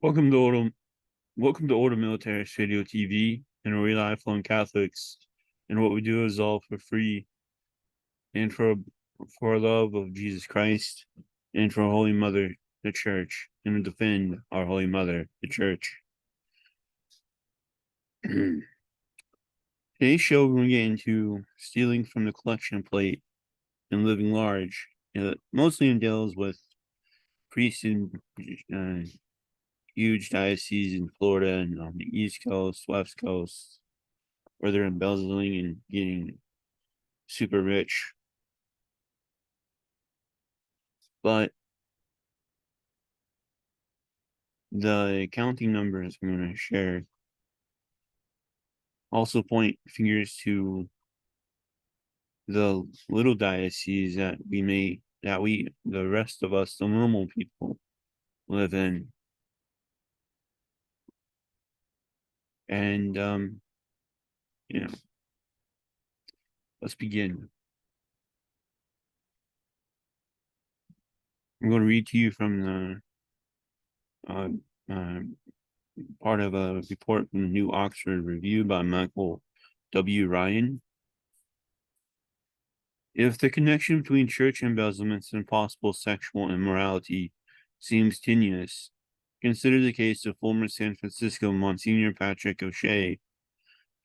Welcome to Order Military Radio TV, and we're lifelong Catholics. And what we do is all for free, and for love of Jesus Christ, and for our Holy Mother, the Church, and to defend our Holy Mother, the Church. Today's show, we're going to get into stealing from the collection plate and living large. It mostly deals with priests in huge dioceses in Florida and on the East Coast, West Coast, where they're embezzling and getting super rich. But the accounting numbers I'm going to share also point fingers to the little dioceses that the rest of us, the normal people, live in. And, let's begin. I'm going to read to you from the part of a report from the New Oxford Review by Michael W. Ryan. If the connection between church embezzlements and possible sexual immorality seems tenuous, consider the case of former San Francisco Monsignor Patrick O'Shea,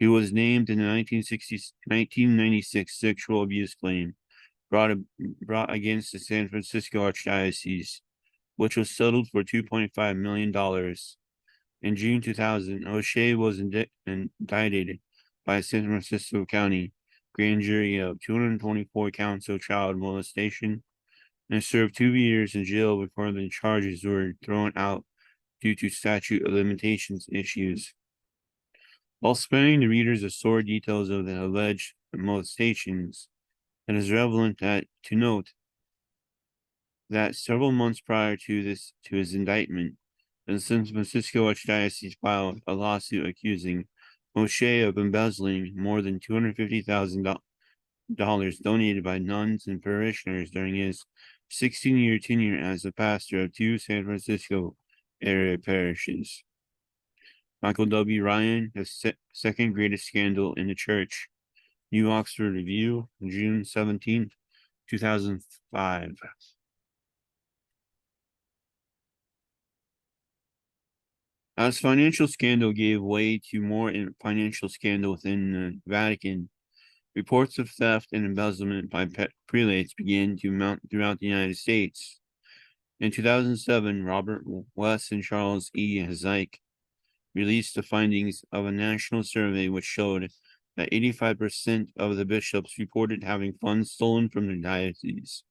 who was named in the 1996 sexual abuse claim brought against the San Francisco Archdiocese, which was settled for $2.5 million. In June 2000, O'Shea was indicted by San Francisco County grand jury of 224 counts of child molestation and served 2 years in jail before the charges were thrown out due to statute of limitations issues. While sparing the readers the sore details of the alleged molestations, it is relevant to note that several months prior to his indictment, the San Francisco Archdiocese filed a lawsuit accusing O'Shea of embezzling more than $250,000 donated by nuns and parishioners during his 16-year tenure as the pastor of 2 San Francisco area parishes. Michael W. Ryan, the second greatest scandal in the church. New Oxford Review, June 17th, 2005. As financial scandal gave way to more financial scandal within the Vatican, reports of theft and embezzlement by prelates began to mount throughout the United States. In 2007, Robert West and Charles E. Hazik released the findings of a national survey which showed that 85% of the bishops reported having funds stolen from their diocese.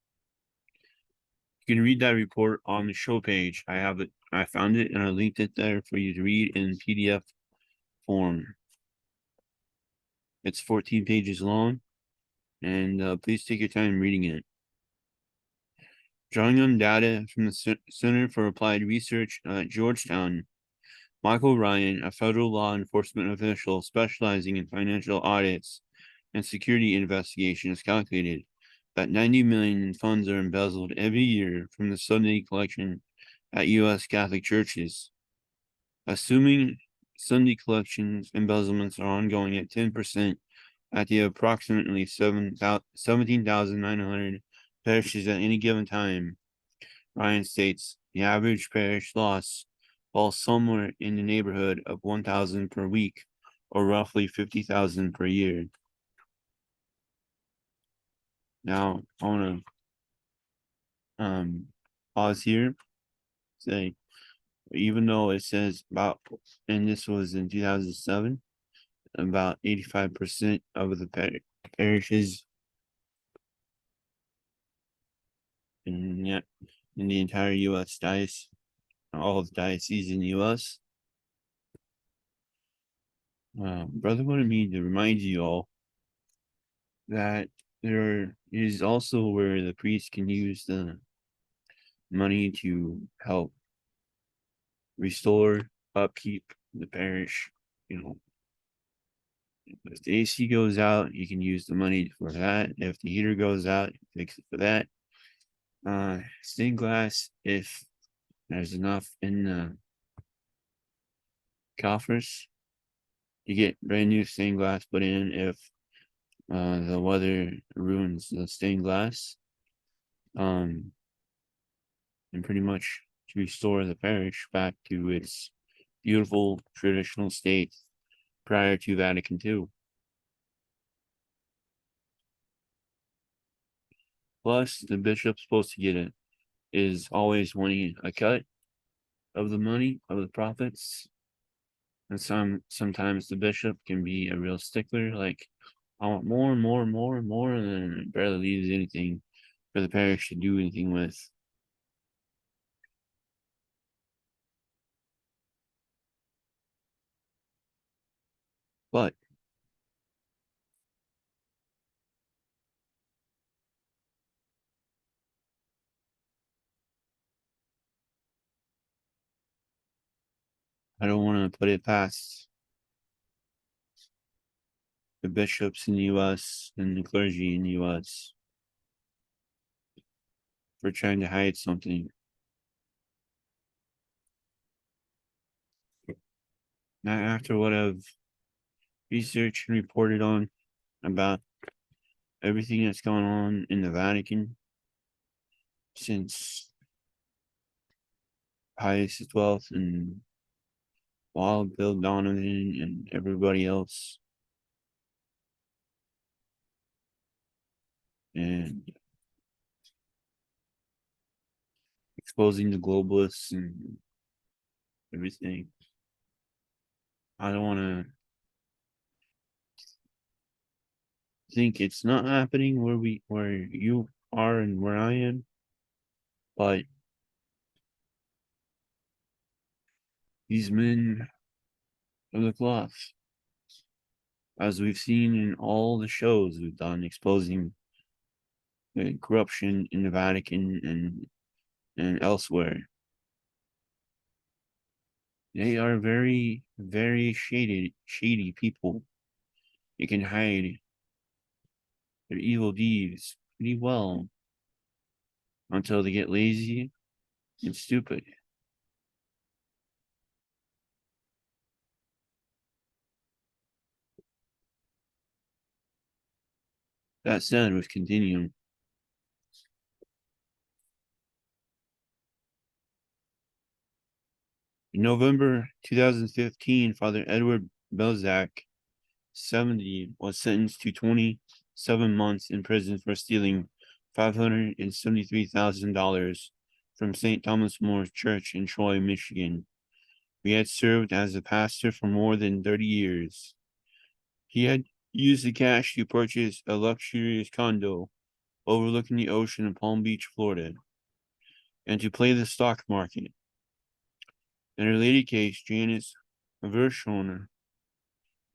You can read that report on the show page. I found it and I linked it there for you to read in PDF form. It's 14 pages long, and please take your time reading it. Drawing on data from the Center for Applied Research at Georgetown, Michael Ryan, a federal law enforcement official specializing in financial audits and security investigations, calculated that 90 million in funds are embezzled every year from the Sunday collection at U.S. Catholic churches. Assuming Sunday collections embezzlements are ongoing at 10% at the approximately 17,900 parishes at any given time, Ryan states the average parish loss falls somewhere in the neighborhood of 1,000 per week, or roughly 50,000 per year. Now, I want to pause here, say, even though it says about, and this was in 2007, about 85% of the parishes in the entire U.S. diocese, all of the dioceses in the U.S. Brother wanted me to remind you all that there is also where the priest can use the money to help restore, upkeep the parish. If the AC goes out, you can use the money for that. If the heater goes out, fix it for that. Stained glass, if there's enough in the coffers. You get brand new stained glass put in if the weather ruins the stained glass. And pretty much to restore the parish back to its beautiful traditional state prior to Vatican II. Plus, the bishop's supposed to get it is always wanting a cut of the money of the profits. And sometimes the bishop can be a real stickler, like I want more and more and more and more, and then it barely leaves anything for the parish to do anything with. But I don't want to put it past the bishops in the US and the clergy in the US for trying to hide something. Not after what I've researched and reported on about everything that's gone on in the Vatican since Pius XII and Wild Bill Donovan and everybody else. And exposing the globalists and everything. I don't want to think it's not happening where you are and where I am, but these men of the cloth, as we've seen in all the shows we've done exposing the corruption in the Vatican and elsewhere, they are very, very shady people. They can hide their evil deeds pretty well until they get lazy and stupid. That said, with continuing, in November 2015, Father Edward Belzak, 70, was sentenced to 27 months in prison for stealing $573,000 from St. Thomas More Church in Troy, Michigan. He had served as a pastor for more than 30 years. He had used the cash to purchase a luxurious condo overlooking the ocean in Palm Beach, Florida, and to play the stock market. In a related case, Janice Verschoner,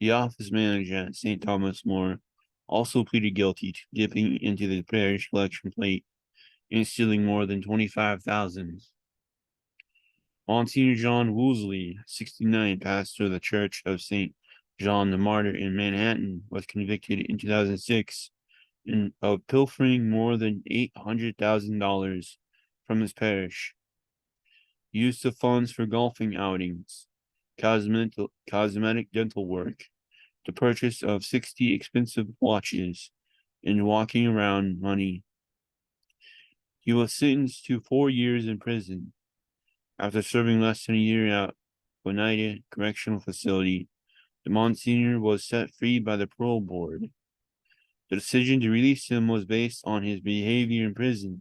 the office manager at St. Thomas More, also pleaded guilty to dipping into the parish collection plate and stealing more than $25,000. Monsignor John Woolsey, 69, pastor of the Church of St. John the Martyr in Manhattan, was convicted in 2006 of pilfering more than $800,000 from his parish. He used the funds for golfing outings, cosmetic dental work, the purchase of 60 expensive watches, and walking around money. He was sentenced to 4 years in prison. After serving less than a year at Oneida Correctional Facility, the Monsignor was set free by the parole board. The decision to release him was based on his behavior in prison.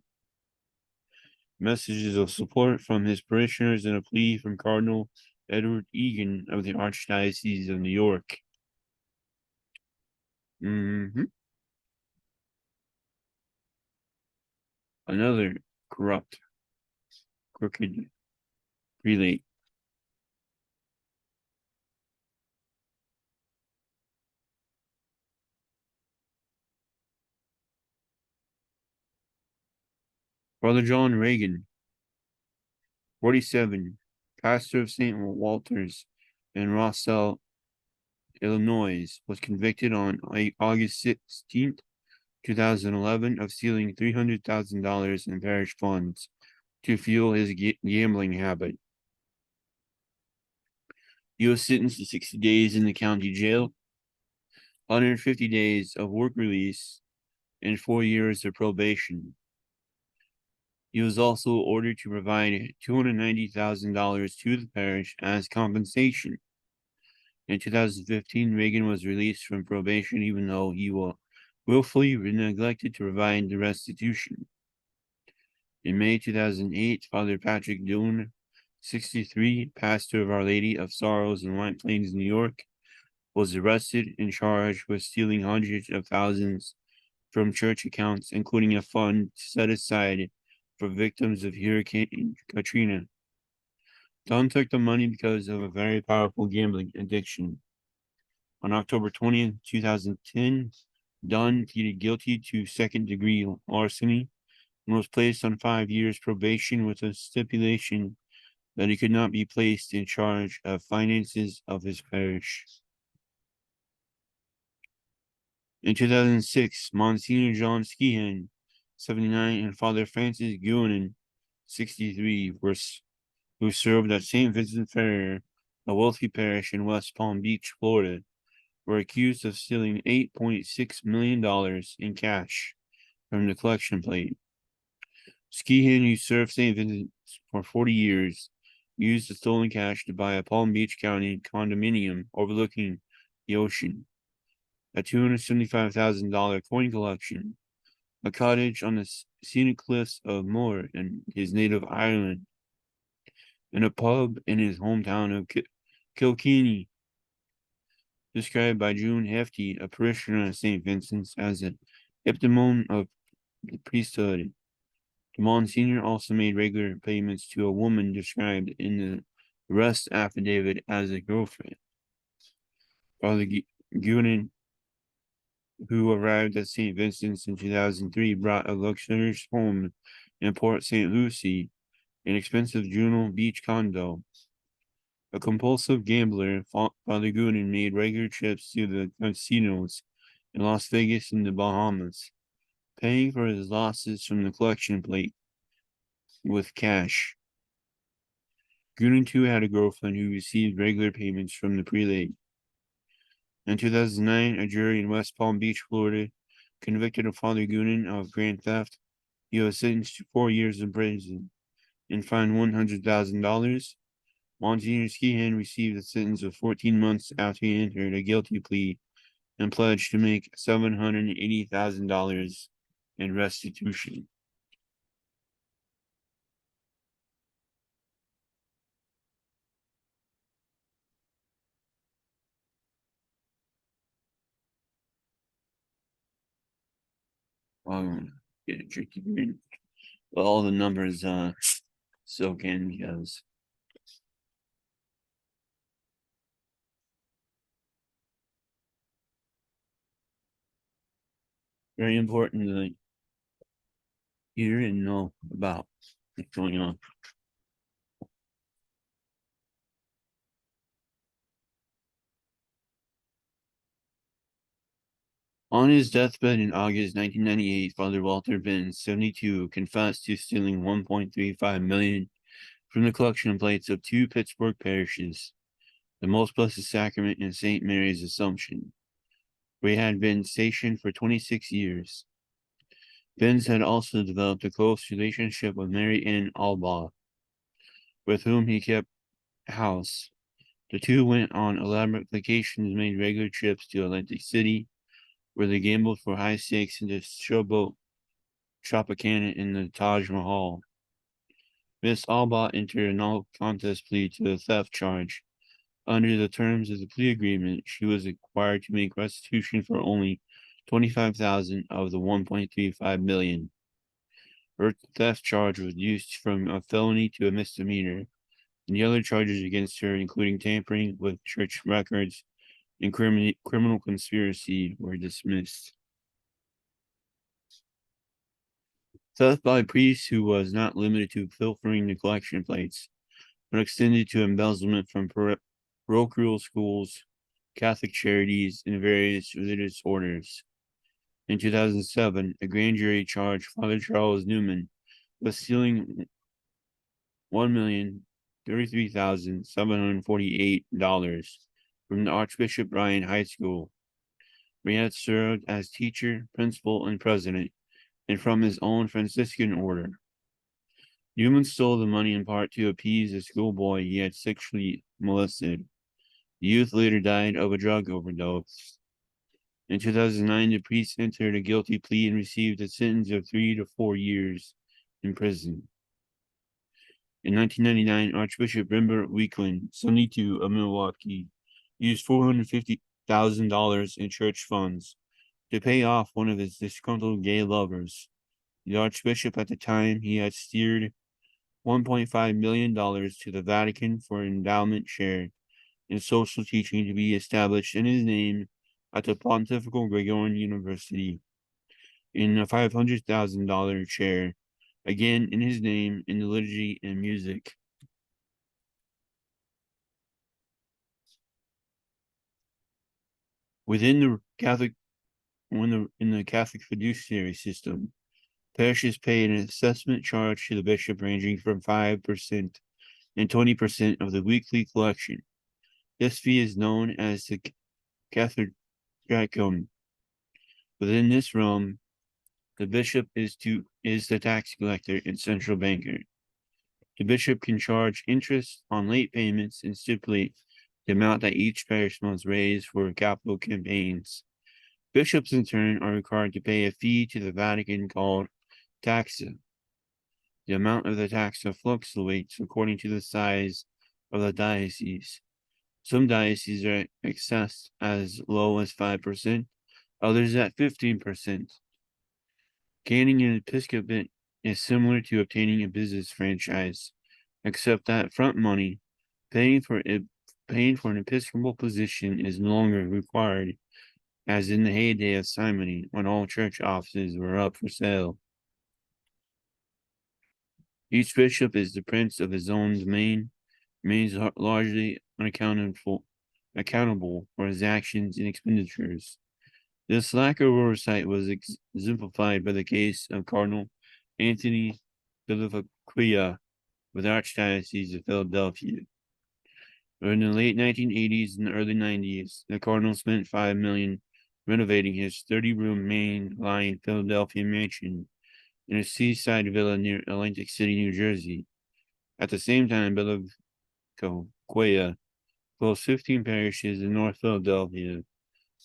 Messages of support from his parishioners and a plea from Cardinal Edward Egan of the Archdiocese of New York. Another corrupt, crooked prelate. Brother John Reagan, 47, pastor of St. Walter's in Rossell, Illinois, was convicted on August 16th, 2011, of stealing $300,000 in parish funds to fuel his gambling habit. He was sentenced to 60 days in the county jail, 150 days of work release, and 4 years of probation. He was also ordered to provide $290,000 to the parish as compensation. In 2015, Reagan was released from probation even though he willfully neglected to provide the restitution. In May 2008, Father Patrick Doon, 63, pastor of Our Lady of Sorrows in White Plains, New York, was arrested and charged with stealing hundreds of thousands from church accounts, including a fund set aside for victims of Hurricane Katrina. Dunn took the money because of a very powerful gambling addiction. On October 20th, 2010, Dunn pleaded guilty to second-degree larceny and was placed on 5 years probation with a stipulation that he could not be placed in charge of finances of his parish. In 2006, Monsignor John Skehan, 79, and Father Francis Guenin, 63, who served at St. Vincent Ferrer, a wealthy parish in West Palm Beach, Florida, were accused of stealing $8.6 million in cash from the collection plate. Skehan, who served St. Vincent for 40 years, used the stolen cash to buy a Palm Beach County condominium overlooking the ocean, a $275,000 coin collection, a cottage on the scenic cliffs of Moher in his native Ireland, and a pub in his hometown of Kilkenny, described by June Hefty, a parishioner of St. Vincent's, as an epitome of the priesthood. The Monsignor also made regular payments to a woman described in the arrest affidavit as a girlfriend. Father Guerin, who arrived at St. Vincent's in 2003, brought a luxurious home in Port St. Lucie, an expensive Juno Beach condo. A compulsive gambler, Father Guerin made regular trips to the casinos in Las Vegas and the Bahamas, paying for his losses from the collection plate with cash. Guerin too had a girlfriend who received regular payments from the prelate. In 2009, a jury in West Palm Beach, Florida, convicted of Father Guerin of grand theft. He was sentenced to 4 years in prison and fined $100,000. Monsignor Skehan received a sentence of 14 months after he entered a guilty plea and pledged to make $780,000 in restitution. Get a tricky green. Well, all the numbers soak in because very important to hear and know about what's going on. On his deathbed in August 1998, Father Walter Benz, 72, confessed to stealing $1.35 million from the collection plates of 2 Pittsburgh parishes, the Most Blessed Sacrament and St. Mary's Assumption, where he had been stationed for 26 years. Benz had also developed a close relationship with Mary Ann Albaugh, with whom he kept house. The two went on elaborate vacations, made regular trips to Atlantic City, where they gambled for high stakes in the showboat Tropicana in the Taj Mahal. Miss Albaugh entered a no contest plea to a theft charge. Under the terms of the plea agreement, she was required to make restitution for only $25,000 of the $1.35 million. Her theft charge was reduced from a felony to a misdemeanor, and the other charges against her, including tampering with church records and criminal conspiracy, were dismissed. Theft by priests who was not limited to pilfering the collection plates, but extended to embezzlement from parochial schools, Catholic charities, and various religious orders. In 2007, a grand jury charged Father Charles Newman with stealing $1 million $33,748 from the Archbishop Bryan High School, where he had served as teacher, principal, and president, and from his own Franciscan order. Newman stole the money in part to appease a schoolboy he had sexually molested. The youth later died of a drug overdose. In 2009, the priest entered a guilty plea and received a sentence of 3 to 4 years in prison. In 1999, Archbishop Rembert Weakland, 72 of Milwaukee, used $450,000 in church funds to pay off one of his disgruntled gay lovers. The Archbishop at the time, he had steered $1.5 million to the Vatican for an endowment share in social teaching to be established in his name at the Pontifical Gregorian University, in a $500,000 chair, again in his name, in the liturgy and music. Within the Catholic, in the Catholic fiduciary system, parishes pay an assessment charge to the bishop ranging from 5% and 20% of the weekly collection. This fee is known as the Catholic. Within this realm, the bishop is the tax collector and central banker. The bishop can charge interest on late payments and stipulate the amount that each parish must raise for capital campaigns. Bishops, in turn, are required to pay a fee to the Vatican called taxa. The amount of the taxa fluctuates according to the size of the diocese. Some dioceses are assessed as low as 5%, others at 15%. Gaining an episcopate is similar to obtaining a business franchise, except that front money, paying for an episcopal position, is no longer required, as in the heyday of simony, when all church offices were up for sale. Each bishop is the prince of his own domain, remains largely accountable for his actions and expenditures. This lack of oversight was exemplified by the case of Cardinal Anthony Villafranca with the Archdiocese of Philadelphia. In the late 1980s and early 90s, the Cardinal spent $5 million renovating his 30-room main-line Philadelphia mansion in a seaside villa near Atlantic City, New Jersey. At the same time, Villafranca closed 15 parishes in North Philadelphia,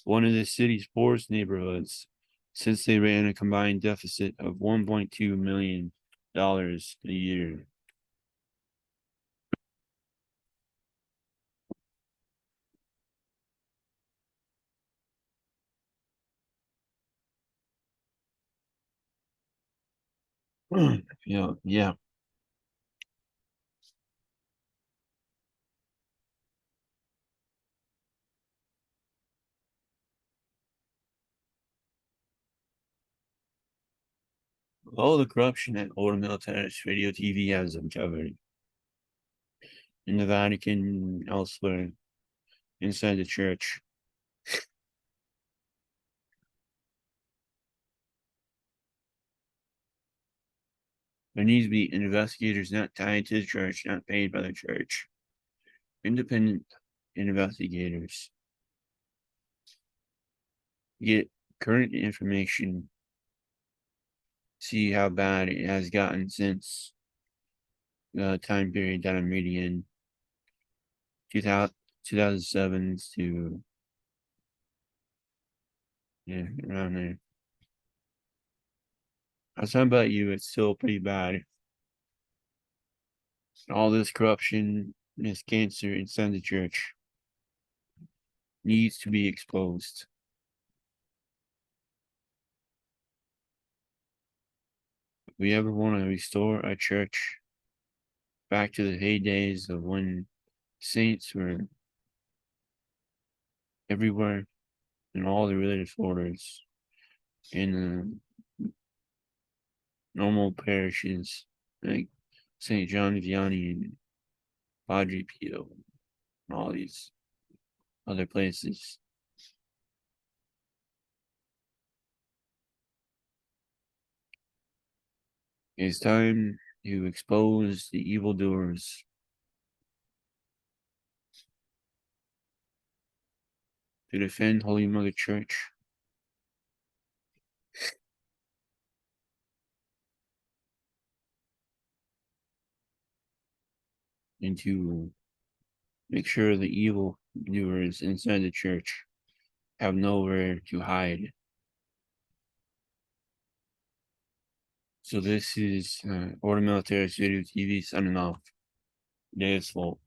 one of the city's poorest neighborhoods, since they ran a combined deficit of $1.2 million a year. Yeah. All the corruption that old military radio TV has uncovered in the Vatican and elsewhere inside the church. There needs to be investigators not tied to the church, not paid by the church. Independent investigators get current information, see how bad it has gotten since the time period that I'm reading in 2007 to around there. I was talking about you, it's still pretty bad. All this corruption, this cancer inside the church needs to be exposed. If we ever want to restore a church back to the heydays of when saints were everywhere in all the religious orders, in normal parishes like St. John Vianney and Padre Pio and all these other places. It's time to expose the evildoers to defend Holy Mother Church, and to make sure the evil doers inside the church have nowhere to hide. So this is Order Militaris Video TV signing off. Deus Volt.